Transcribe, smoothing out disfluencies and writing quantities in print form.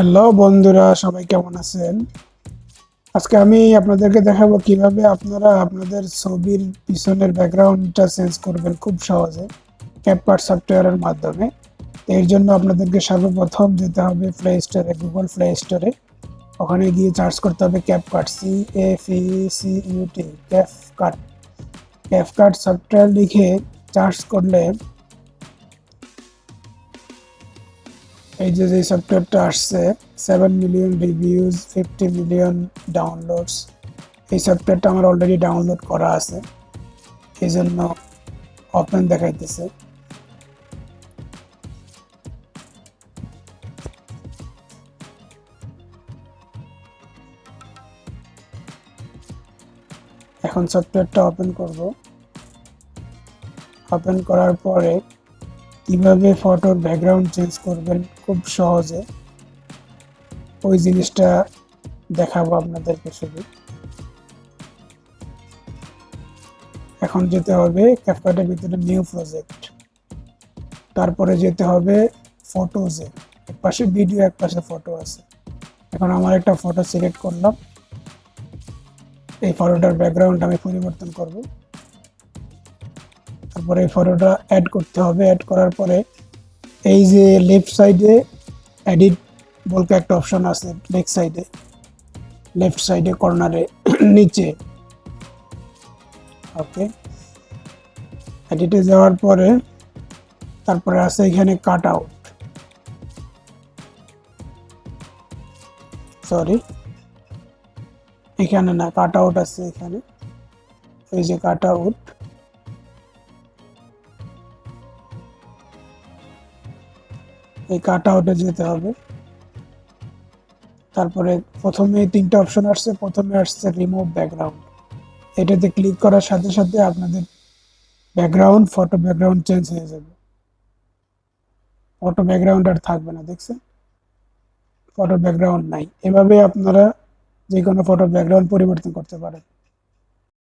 Hello বন্ধুরা, সবাই কেমন আছেন? আজকে আমি আপনাদেরকে দেখাবো কিভাবে আপনারা আপনাদের ছবির পিছনের ব্যাকগ্রাউন্ডটা চেঞ্জ করবেন খুব সহজে ক্যাপকাট সফটওয়্যারের মাধ্যমে। এর জন্য আপনাদেরকে সর্বপ্রথম যেতে হবে প্লে স্টোরে, গুগল প্লে স্টোরে। ওখানে গিয়ে সার্চ করতে হবে CapCut, CAPCUT, CapCut. CapCut software লিখে সার্চ করলে এই যে সফটওয়্যারটা আসছে, 7 মিলিয়ন রিভিউজ, 50 মিলিয়ন ডাউনলোডস। এই সফটওয়্যারটা আমার অলরেডি ডাউনলোড করা আছে, এই জন্য ওপেন দেখাইতেছে। এখন সফটওয়্যারটা ওপেন করব। ওপেন করার পরে কিভাবে ফটোর ব্যাকগ্রাউন্ড চেঞ্জ করবেন খুব সহজে, ওই জিনিসটা দেখাবো আপনাদেরকে শুধু। এখন যেতে হবে ক্যাপকাটের ভিতরে নিউ প্রজেক্ট, তারপরে যেতে হবে ফটোজে। এক পাশে ভিডিও, এক পাশে ফটো আছে। এখন আমার একটা ফটো সিলেক্ট করলাম, এই ফটোটার ব্যাকগ্রাউন্ড আমি পরিবর্তন করব। তারপরে এই ফটোটা অ্যাড করতে হবে। অ্যাড করার পরে এই যে লেফট সাইডে এডিট বলতে একটা অপশন আছে, লেফট সাইডে কর্নারে নিচে। ওকে, এডিটে যাওয়ার পরে তারপরে আছে এখানে কাট আউট, সরি এখানে না, কাট আউট আছে এখানে, এই যে কাট আউট। এই কাট আউটে যেতে হবে। তারপরে প্রথমে তিনটা অপশন আসছে। প্রথমে আসছে রিমুভ ব্যাকগ্রাউন্ড, এটাতে ক্লিক করার সাথে সাথে আপনাদের ফটো ব্যাকগ্রাউন্ড চেঞ্জ হয়ে যাবে। ফটো ব্যাকগ্রাউন্ড আর থাকবে না, দেখছেন? ফটো ব্যাকগ্রাউন্ড নাই। এভাবে আপনারা যে কোনো ফটো ব্যাকগ্রাউন্ড পরিবর্তন করতে পারেন।